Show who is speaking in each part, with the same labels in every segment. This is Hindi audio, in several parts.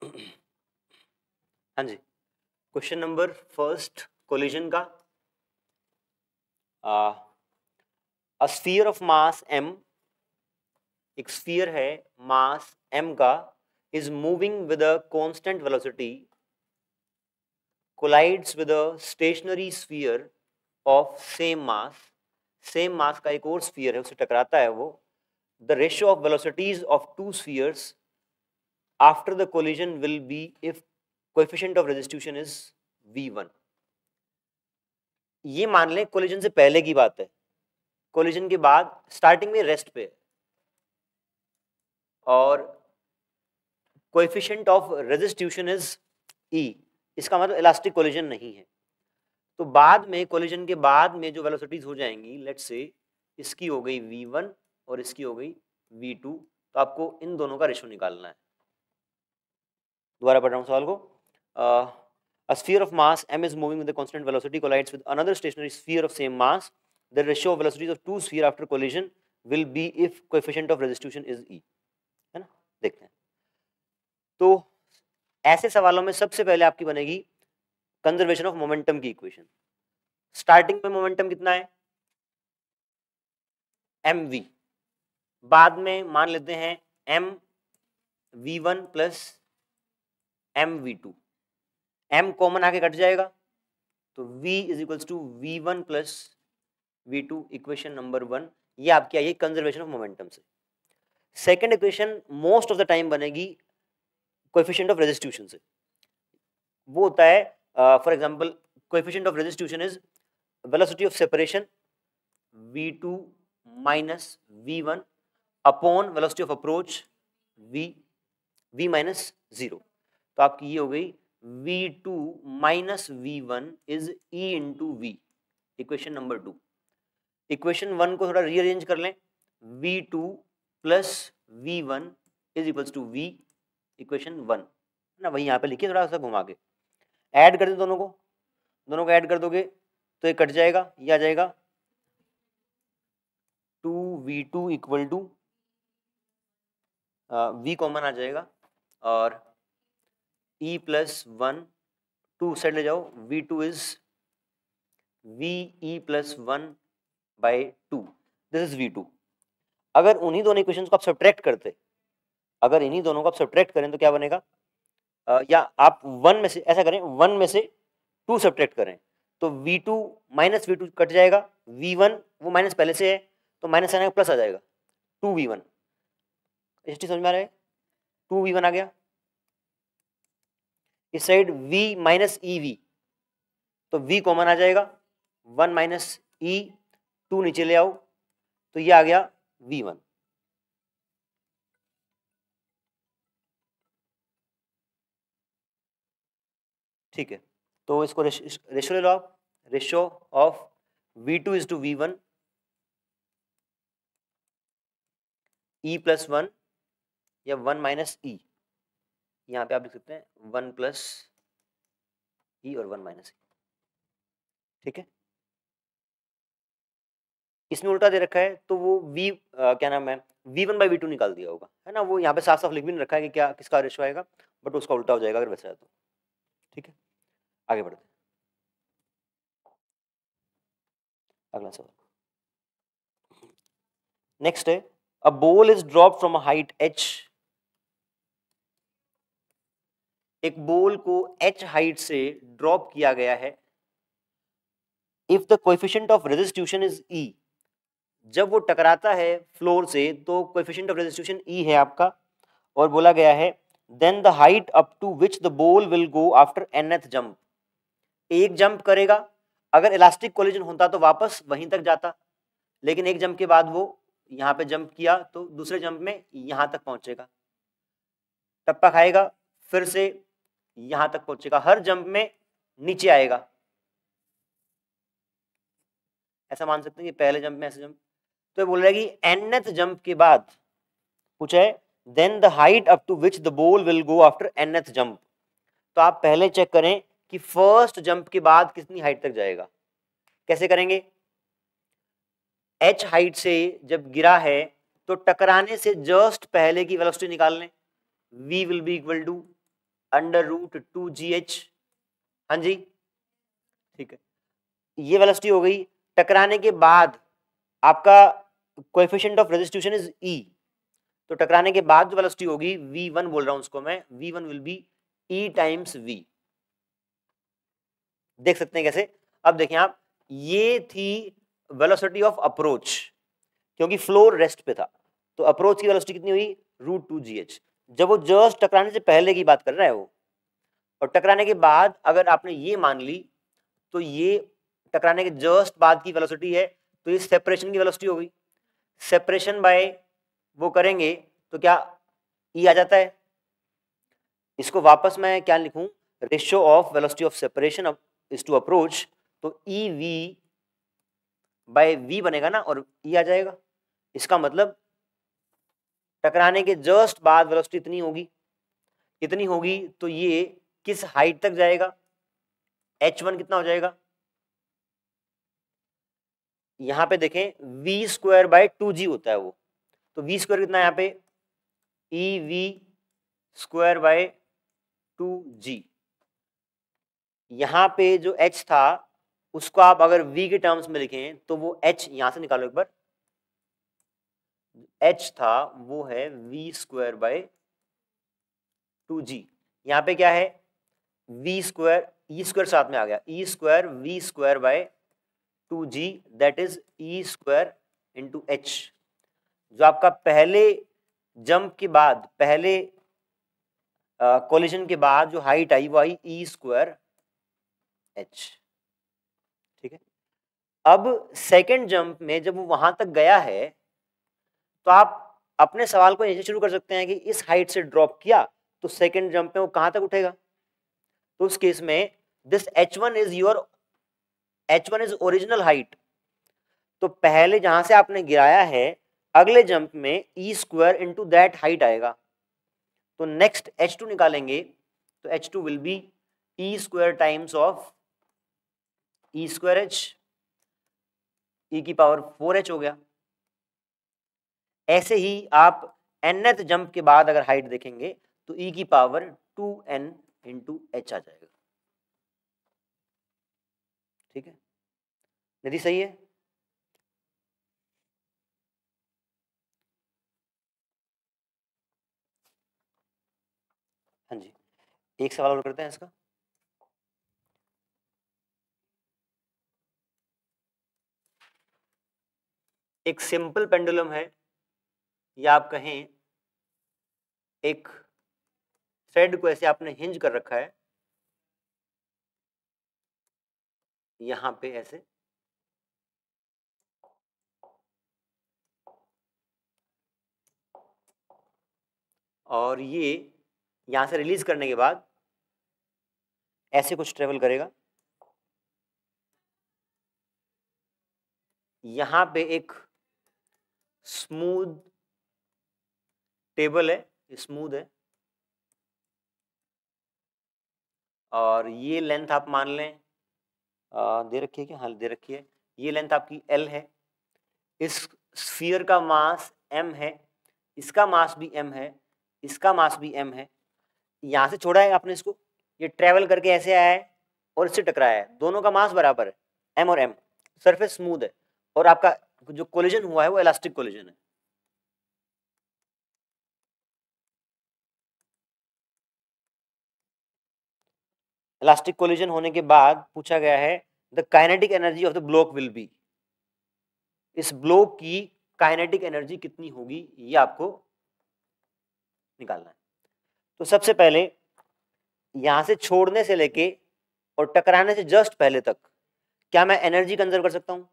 Speaker 1: हाँ जी, क्वेश्चन नंबर फर्स्ट कोलिजन का। A sphere of mass m, एक स्फीयर है मास m का, is moving with a constant velocity, collides with a stationary sphere of same mass का एक और स्फीयर है, उससे टकराता है वो। The ratio of velocities of two spheres after the collision will be if coefficient of restitution is v1। ये मान लें कोलिजन से पहले की बात है, कोलिजन के बाद स्टार्टिंग में रेस्ट पे और coefficient of restitution is e, इसका मतलब इलास्टिक कोलिजन नहीं है। तो बाद में कोलिजन के बाद में जो वेलोसिटीज हो जाएंगी, लेट्स से इसकी हो गई v1 और इसकी हो गई v2, तो आपको इन दोनों का रेशियो निकालना है। दोबारा पढ़ रहा हूँ सवाल को। A sphere of mass m is moving with a constant velocity, collides with another stationary sphere of same mass. The ratio of velocities of two sphere after collision will be if coefficient of resistance is e, है ना। देखते हैं, तो ऐसे सवालों में सबसे पहले आपकी बनेगी कंजर्वेशन ऑफ मोमेंटम की इक्वेशन। स्टार्टिंग में मोमेंटम कितना है mv, बाद में मान लेते हैं m v1 plus m v2, m common आके कट जाएगा तो v is equals to v1 plus v2, equation number 1। ये आपकी आई है कंजर्वेशन ऑफ मोमेंटम से। Second equation most of the time बनेगी कोएफिशिएंट ऑफ रेजिस्ट्यूशन से। वो होता है for example coefficient of restitution is velocity of separation v2 minus v1 upon velocity of approach v minus 0। तो आपकी ये हो गई v2 minus v1 is e into v, equation number 2। Equation 1 को थोड़ा रीअरेंज कर लें, v2 plus v1 is equals to v, equation 1 ना, वही यहाँ पे लिखिए थोड़ा सा घुमा के। ऐड कर दें दोनों को ऐड कर दोगे तो ये कट जाएगा, ये आ जाएगा 2v2 equal to v common आ जाएगा और e प्लस 1, 2 साइड ले जाओ, v2 is v e plus 1 by 2, this is v2। अगर उन्हीं दोनों इक्वेशंस को आप सब्ट्रैक्ट करते, अगर इन्हीं दोनों को आप सब्ट्रैक्ट करें तो क्या बनेगा, या आप 1 में से ऐसा करें, 1 में से 2 सब्ट्रैक्ट करें तो v2 माइनस v2 कट जाएगा, v1 वो माइनस पहले से है तो माइनस आने का प्लस आ जाएगा 2v1। समझ में आ रहा है, 2v1 आ गया। इस साइड v माइनस ev, तो v कॉमन आ जाएगा, 1 माइनस e, 2 नीचे ले आओ तो ये आ गया v1। ठीक है, तो इसको रेशियो ले लो आप, ratio of v2 is to v1 e plus 1 या 1 माइनस e, यहाँ पे आप लिख सकते हैं 1 प्लस e और 1 माइनस e। ठीक है, इसमें उल्टा दे रखा है तो वो v क्या नाम है v1 बाई v2 निकाल दिया होगा, है ना। वो यहाँ पे साफ साफ लिख भी नहीं रखा है कि क्या किसका रेशियो आएगा, बट उसका उल्टा हो जाएगा अगर वैसा है तो। ठीक है, आगे बढ़ते हैं, अगला सवाल। नेक्स्ट है, a ball is drop from a height h, एक बॉल को h हाइट से ड्रॉप किया गया है। If the coefficient of restitution is e, जब वो टकराता है फ्लोर से तो कोएफिशिएंट ऑफ रेजिस्ट्यूशन e है आपका, और बोला गया है then the height up to which the ball will go after nth jump. एक जंप करेगा, अगर इलास्टिक कोलिजन होता तो वापस वहीं तक जाता, लेकिन एक जंप के बाद वो यहाँ पे जंप किया तो दूसरे जंप में यहाँ तक पहुंचेगा, टप्पा खाएगा, फिर से यहाँ तक पहुंचेगा, हर जंप में नीचे आएगा। ऐसा मान सकते हैं कि पहले जंप में ऐसे जंप, तो बोल रहा है कि nth जंप के बाद पूछा है then the height up to which the ball will go after nth jump. तो आप पहले चेक करें कि फर्स्ट जंप के बाद कितनी हाइट तक जाएगा। कैसे करेंगे, h हाइट से जब गिरा है तो टकराने से जस्ट पहले की वेलोसिटी निकाल लें, v will be equal to √2gh। हाँ जी, ठीक है, ये वेलोसिटी हो गई। टकराने के बाद आपका coefficient of restitution is E, तो टकराने के बाद जो वेलोसिटी होगी v1 बोल रहा हूं उसको मैं, v1 will be E times v। देख सकते हैं कैसे? अब देखें आप, ये थी वेलोसिटी ऑफ अप्रोच, क्योंकि फ्लोर रेस्ट पे था, तो अप्रोच की वेलोसिटी कितनी हुई √2gh। जब वो जस्ट टकराने से पहले की बात कर रहा है वो, और टकराने के बाद अगर आपने ये मान ली तो ये टकराने के जस्ट बाद की वेलोसिटी है, तो ये सेपरेशन की वेलोसिटी हो गई। सेपरेशन बाय वो करेंगे तो क्या ई आ जाता है। इसको वापस मैं क्या लिखूं, ratio of velocity of separation is to approach, तो ई वी बाय वी बनेगा ना, और ई आ जाएगा। इसका मतलब टकराने के जस्ट बाद वेलोसिटी इतनी होगी, इतनी होगी, तो ये किस हाइट तक जाएगा, h1 कितना हो जाएगा, यहां पे देखें v² बाय 2g होता है वो, तो v² कितना है यहाँ पे ev² बाय 2g। यहां पे जो h था उसको आप अगर v के टर्म्स में लिखें तो वो h यहां से निकालो एक बार, h था वो है v² बाय 2g। यहां पे क्या है v², e² साथ में आ गया, e² v² by 2g, that is e² into h। जो आपका पहले जंप के बाद, पहले कोलिजन के बाद जो हाइट आई वो आई e² h। ठीक है, अब सेकेंड जंप में जब वो वहां तक गया है तो आप अपने सवाल को ऐसे शुरू कर सकते हैं कि इस हाइट से ड्रॉप किया तो सेकेंड जंप में वो कहां तक उठेगा। तो उस केस में this h1 is original height, तो पहले जहां से आपने गिराया है अगले जंप में e² इंटू दैट हाइट आएगा। तो नेक्स्ट h2 निकालेंगे तो h2 will be e² times of e² h, e की पावर 4h हो गया। ऐसे ही आप nth जंप के बाद अगर हाइट देखेंगे तो e की पावर 2n इंटू h आ जाएगा। ठीक है, निधि सही है? हाँ जी, एक सवाल और करते हैं इसका। एक सिंपल पेंडुलम है, या आप कहें एक थ्रेड को ऐसे आपने हिंज कर रखा है यहां पे ऐसे, और ये यहां से रिलीज करने के बाद ऐसे कुछ ट्रेवल करेगा। यहां पे एक स्मूथ टेबल है, स्मूथ है, और ये लेंथ आप मान लें दे रखी है क्या, हाँ दे रखी है, ये लेंथ आपकी L है। इस स्फीयर का मास m है, इसका मास भी m है, इसका मास भी m है। यहां से छोड़ा है आपने इसको, ये ट्रेवल करके ऐसे आया है और इससे टकराया है, दोनों का मास बराबर है m और m, सरफेस स्मूथ है, और आपका जो कोलिजन हुआ है वो इलास्टिक कोलिजन है। इलास्टिक कोलिजन होने के बाद पूछा गया है the kinetic energy of the block will be, इस ब्लॉक की काइनेटिक एनर्जी कितनी होगी ये आपको निकालना है। तो सबसे पहले यहां से छोड़ने से लेके और टकराने से जस्ट पहले तक क्या मैं एनर्जी कंजर्व कर सकता हूं?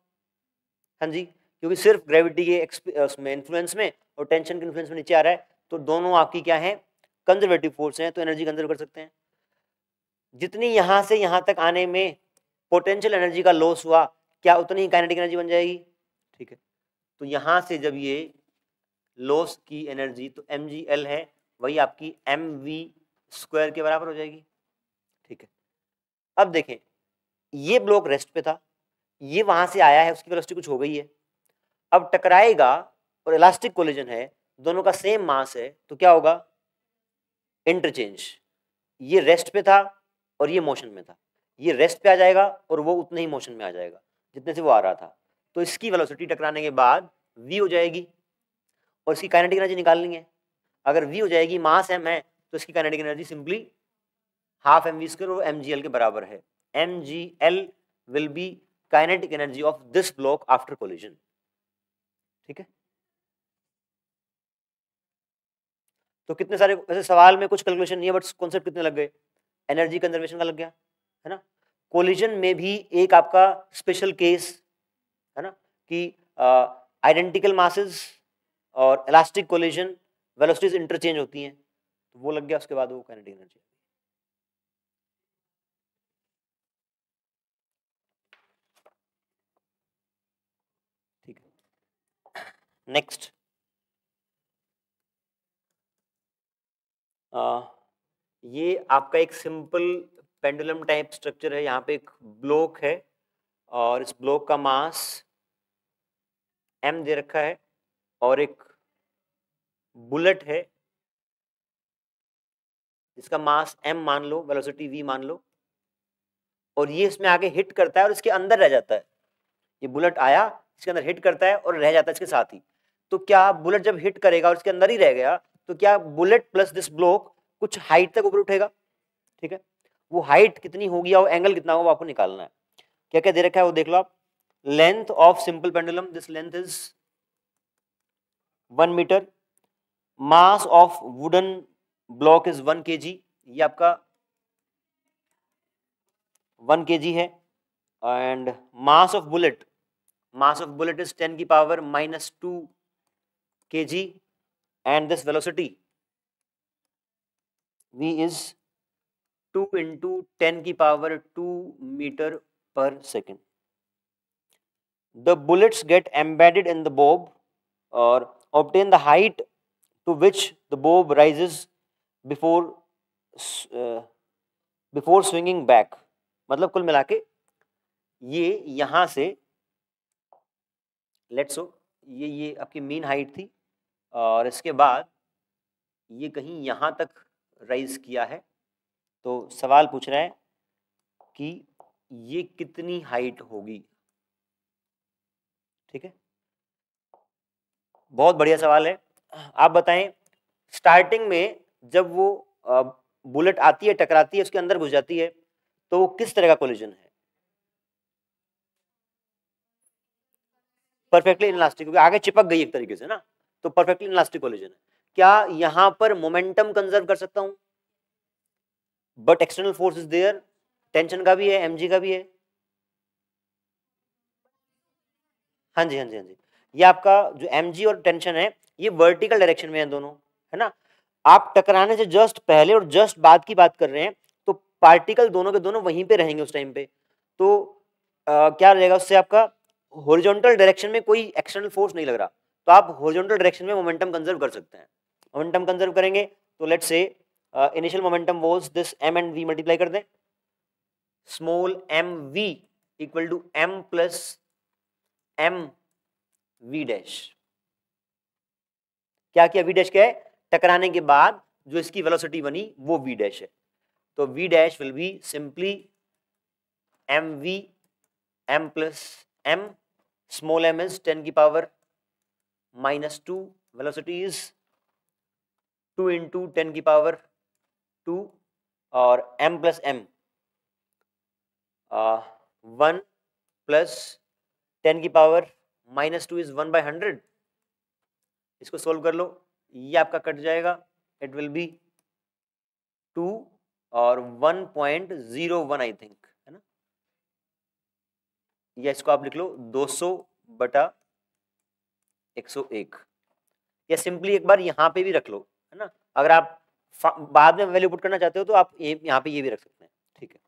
Speaker 1: हाँ जी, क्योंकि सिर्फ ग्रेविटी के उसमें इन्फ्लुएंस में और टेंशन के इन्फ्लुएंस में नीचे आ रहा है, तो दोनों आपकी क्या है, कंजर्वेटिव फोर्स हैं, तो एनर्जी कंजर्व कर सकते हैं। जितनी यहां से यहां तक आने में पोटेंशियल एनर्जी का लॉस हुआ, क्या उतनी ही काइनेटिक एनर्जी बन जाएगी। ठीक है, तो यहां से जब ये लॉस की एनर्जी तो mgl है, वही आपकी mv² के बराबर हो जाएगी। ठीक है, अब देखें ये ब्लॉक रेस्ट पे था, ये वहां से आया है, उसकी वेलोसिटी कुछ हो गई है, अब टकराएगा और इलास्टिक कोलिजन है, दोनों का सेम मास है, तो क्या होगा, इंटरचेंज। ये रेस्ट पे था और ये मोशन में था, ये रेस्ट पे आ जाएगा और वो उतने ही मोशन में आ जाएगा जितने से वो आ रहा था। तो इसकी वेलोसिटी टकराने के बाद v हो जाएगी और इसकी काइनेटिक एनर्जी निकालनी है। अगर v हो जाएगी, मास m है, तो इसकी kinetic energy simply half mv² और mgl के बराबर है। mgl will be kinetic energy of this block after collision. ठीक है, तो कितने सारे वैसे सवाल में कुछ कैलकुलेशन नहीं है, बट कॉन्सेप्ट कितने लग गए? एनर्जी कंजर्वेशन का लग गया, है ना। कोलिजन में भी एक आपका स्पेशल केस है ना कि आइडेंटिकल मासेस और इलास्टिक कोलिजन वेलोसिटीज इंटरचेंज होती हैं, तो वो लग गया। उसके बाद वो काइनेटिक एनर्जी। ठीक है, नेक्स्ट ये आपका एक सिंपल पेंडुलम टाइप स्ट्रक्चर है। यहाँ पे एक ब्लॉक है और इस ब्लॉक का मास m दे रखा है और एक बुलेट है जिसका मास m मान लो, वेलोसिटी v मान लो, और ये इसमें आगे हिट करता है और इसके अंदर रह जाता है। ये बुलेट आया, इसके अंदर हिट करता है और रह जाता है इसके साथ ही। तो क्या बुलेट जब हिट करेगा और इसके अंदर ही रह गया, तो क्या बुलेट प्लस दिस ब्लॉक कुछ हाइट तक ऊपर उठेगा? ठीक है, वो हाइट कितनी होगी और एंगल कितना होगा, वो आपको निकालना है। क्या क्या दे रखा है वो देख लो आप। Length of simple pendulum, this length is 1 metre. Mass of wooden block is 1 kg, ये आपका 1 kg है। And mass of bullet is 10 की power -2 kg and this velocity v is 2 into 10 की power 2 metre per second. The bullets get embedded in the bob or obtain the height to which the bob rises before swinging back। मतलब कुल मिला के ये यहां से लेट्स सो ये आपकी मीन हाइट थी और इसके बाद ये कहीं यहां तक राइज किया है। तो सवाल पूछ रहा है कि ये कितनी हाइट होगी। ठीक है, बहुत बढ़िया सवाल है। आप बताएं, स्टार्टिंग में जब वो बुलेट आती है, टकराती है, उसके अंदर घुस जाती है, तो वो किस तरह का कोलिजन है? परफेक्टली इनलास्टिक, क्योंकि आगे चिपक गई एक तरीके से ना, तो परफेक्टली इनलास्टिक कोलिजन है। क्या यहां पर मोमेंटम कंजर्व कर सकता हूं? But external force is there, tension का भी है, mg का भी है। हाँ जी, हाँ जी, हाँ जी। ये आपका जो mg और टेंशन है, ये वर्टिकल डायरेक्शन में है दोनों, है ना। आप टकराने से जस्ट पहले और जस्ट बाद की बात कर रहे हैं, तो पार्टिकल दोनों के दोनों वहीं पे रहेंगे उस टाइम पे। तो क्या रहेगा उससे? आपका हॉरिजॉन्टल डायरेक्शन में कोई एक्सटर्नल फोर्स नहीं लग रहा, तो आप हॉरिजॉन्टल डायरेक्शन में मोमेंटम कंजर्व कर सकते हैं। मोमेंटम कंजर्व करेंगे तो let's say initial momentum was this m and v multiply कर दें, small mv equal to m plus m v dash. क्या किया? v डैश क्या है? टकराने के बाद जो इसकी वेलोसिटी बनी वो v डैश है। तो v dash will be simply mv m plus m, small m is 10 की पावर -2, वेलोसिटी इज 2 इंटू 10 की पावर 2 और m प्लस m 1 प्लस 10 की पावर -2 इज 1/100। इसको सोल्व कर लो, ये आपका कट जाएगा, इट विल बी 2 और 1.01 आई थिंक, है ना। या इसको आप लिख लो 200/101, या सिंपली एक बार यहाँ पे भी रख लो, है ना। अगर आप बाद में वैल्यू पुट करना चाहते हो तो आप यहाँ पे ये भी रख सकते हैं। ठीक है,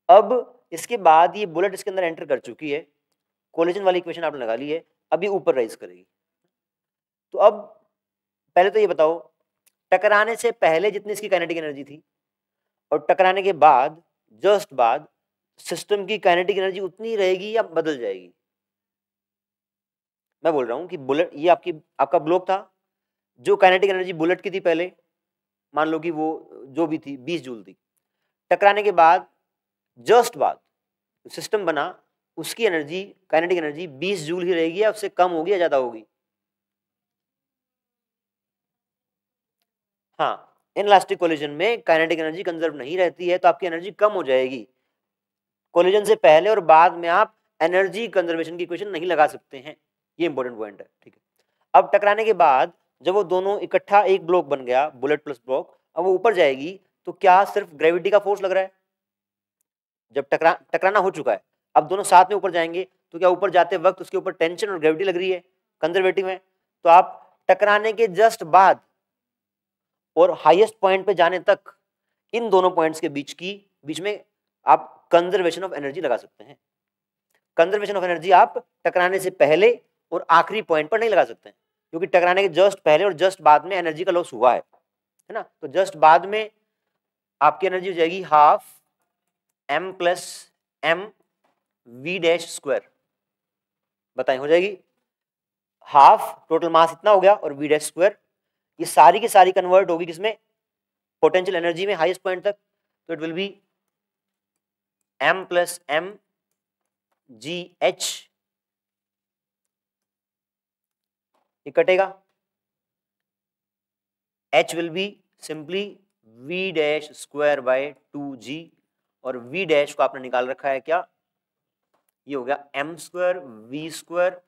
Speaker 1: अब इसके बाद ये बुलेट इसके अंदर एंटर कर चुकी है, कोलिजन वाली इक्वेशन आपने लगा ली है, अभी ऊपर राइज करेगी। तो अब पहले तो ये बताओ, टकराने से पहले जितनी इसकी काइनेटिक एनर्जी थी और टकराने के बाद जस्ट बाद सिस्टम की काइनेटिक एनर्जी उतनी रहेगी या बदल जाएगी? मैं बोल रहा हूं कि बुलेट, ये आपका ब्लॉक था, जो काइनेटिक एनर्जी बुलेट की थी पहले मान लो कि वो जो भी थी 20 जूल थी, टकराने के बाद जस्ट बाद सिस्टम बना, उसकी एनर्जी काइनेटिक एनर्जी 20 जूल ही रहेगी या उससे कम होगी या ज्यादा होगी? हाँ, इनइलास्टिक कोलिजन में काइनेटिक एनर्जी कंजर्व नहीं रहती है, तो आपकी एनर्जी कम हो जाएगी। कोलिजन से पहले और बाद में आप एनर्जी कंजर्वेशन की इक्वेशन नहीं लगा सकते हैं, ये इंपॉर्टेंट पॉइंट है, ठीक है। अब टकराने के बाद जब वो दोनों इकट्ठा एक ब्लॉक बन गया, बुलेट प्लस ब्लॉक, अब वो ऊपर जाएगी, तो क्या सिर्फ ग्रेविटी का फोर्स लग रहा है? जब टकराना हो चुका है, अब दोनों साथ में ऊपर जाएंगे, तो क्या ऊपर जाते वक्त उसके ऊपर टेंशन और ग्रेविटी लग रही है? कंजर्वेटिव है। तो आप टकराने के जस्ट बाद और हाईएस्ट पॉइंट पे जाने तक इन दोनों पॉइंट्स के बीच में आप कंजर्वेशन ऑफ एनर्जी लगा सकते हैं। कंजर्वेशन ऑफ एनर्जी आप टकराने से पहले और आखिरी पॉइंट पर नहीं लगा सकते हैं, क्योंकि टकराने के जस्ट पहले और जस्ट बाद में एनर्जी का लॉस हुआ है ना। तो जस्ट बाद में आपकी एनर्जी हो जाएगी half m plus m v dash square. बताएं, हो जाएगी? हाफ टोटल मास इतना हो गया और v डैश स्क्वायर, ये सारी की सारी कन्वर्ट होगी किसमें? पोटेंशियल एनर्जी में, हाईएस्ट पॉइंट तक। तो it will be m plus m g h, ये कटेगा, h will be simply v dash square by 2g, और v डैश को आपने निकाल रखा है क्या? ये हो गया m square v square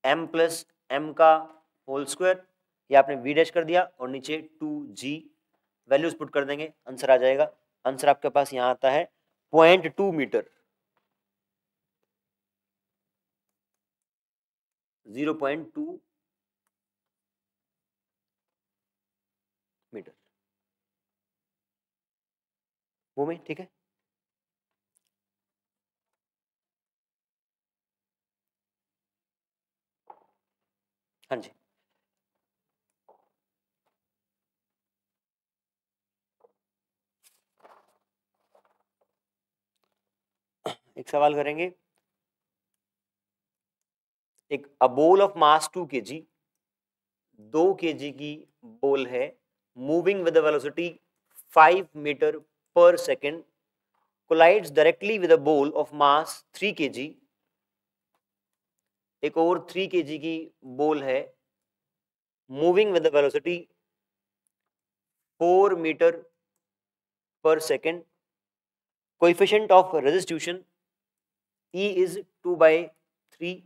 Speaker 1: m plus m का होल स्क्वायर, ये आपने v डैश कर दिया और नीचे 2g, वैल्यूज पुट कर देंगे, आंसर आ जाएगा। आंसर आपके पास यहाँ आता है 0.2 मीटर, 0.2 मीटर वो में, ठीक है। हाँ जी, एक सवाल करेंगे। एक अ ball of mass 2 kg, 2 kg की बोल है, moving with velocity 5 metre per second, collides directly with a ball of mass 3 kg। एक और 3 kg की बोल है, moving with velocity 4 metre per second, coefficient of restitution E is 2/3,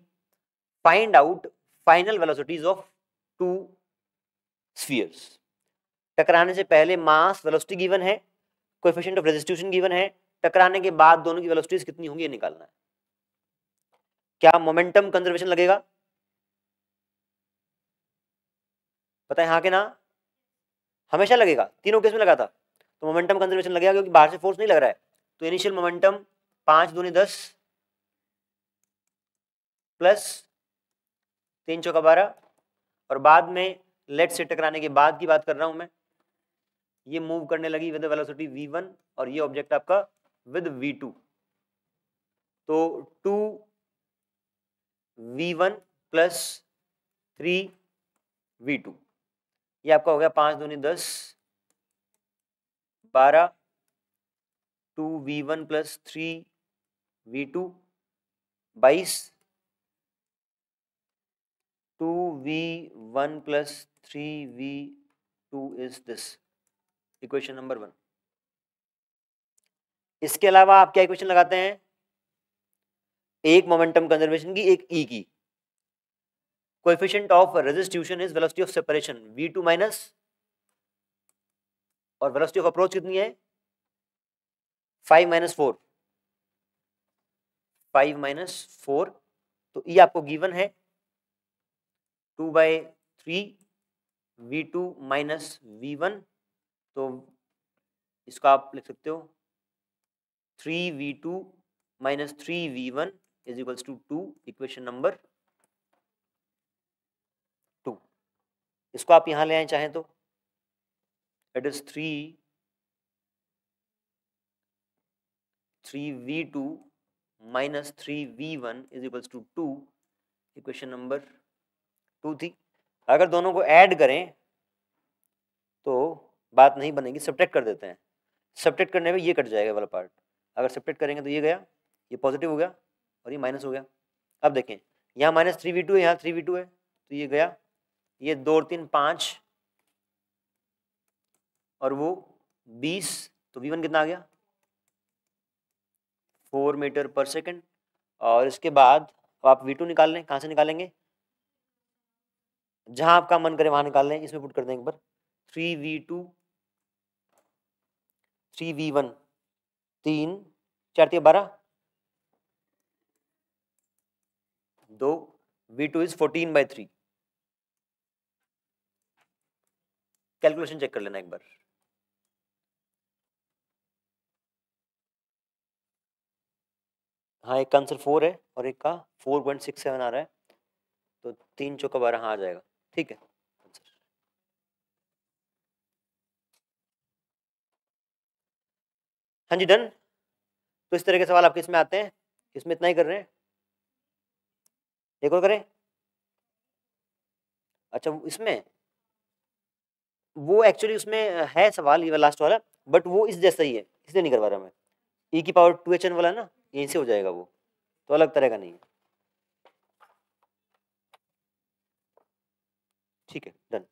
Speaker 1: find out final velocities of two spheres। टकराने से पहले मास वेलोसिटी गिवन है, कोएफिशिएंट ऑफ रेजिस्ट्यूशन गिवन है, टकराने के बाद दोनों की वेलोसिटीज कितनी होंगी ये निकालना है। क्या मोमेंटम कंजर्वेशन लगेगा? बताएं हाँ के ना? हमेशा लगेगा, तीनों केस में लगा था, तो मोमेंटम कंजर्वेशन लगेगा क्योंकि बाहर से फोर्स नहीं लग रहा है। तो इनिशियल मोमेंटम 5 दूनी 10 प्लस 3 चौका 12, और बाद में लेट से टकराने के बाद की बात कर रहा हूं मैं, ये मूव करने लगी विद वेलोसिटी v1 और ये ऑब्जेक्ट आपका विद v2, तो 2v1 प्लस 3v2, ये आपका हो गया 5 दूनी 10 12, 2v1 plus 3v2 22, 2v1 plus 3v2 is this equation number 1। इसके अलावा आप क्या इक्वेशन लगाते हैं? एक मोमेंटम कंजर्वेशन की, एक ई की। Coefficient of restitution is velocity of separation v2 minus, और वेलोसिटी ऑफ अप्रोच कितनी है? 5 माइनस 4, 5 माइनस 4, तो ई आपको गिवन है 2/3 v2 माइनस v1, तो इसको आप लिख सकते हो 3v2 minus 3v1 is equals to 2, equation number 2। इसको आप यहां ले आए चाहें तो, it is 3v2 minus 3v1 is equals to 2, equation number 2 थी। अगर दोनों को ऐड करें तो बात नहीं बनेगी, सब्ट्रैक्ट कर देते हैं। सब्ट्रैक्ट करने में ये कट जाएगा वाला पार्ट, अगर सब्ट्रैक्ट करेंगे तो ये गया, ये पॉजिटिव हो गया और ये माइनस हो गया। अब देखें यहाँ -3v2 है, यहाँ 3v2 है, तो ये गया, ये 2 और 3 5 और वो 20, तो v1 कितना आ गया 4 मीटर पर सेकेंड। और इसके बाद आप v2 निकाल लें, कहाँ से निकालेंगे, जहां आपका मन करे वहां निकाल लें, इसमें पुट कर दें एक बार 3v2 3v1 3 4 12 2 v2 is 14/3। Calculation check कर लेना एक बार। हाँ एक का आंसर 4 है और एक का 4.67 आ रहा है, तो 3 चौका 12 हाँ आ जाएगा, ठीक है। हाँ जी डन। तो इस तरह के सवाल आपके इसमें आते हैं, इसमें इतना ही कर रहे हैं, एक और करें। अच्छा इसमें वो एक्चुअली उसमें है सवाल, ये वाला लास्ट वाला, बट वो इस जैसा ही है, इसलिए नहीं करवा रहा मैं। e⁻²hn वाला ना, यहीं से हो जाएगा वो, तो अलग तरह का नहीं है, ठीक है डन।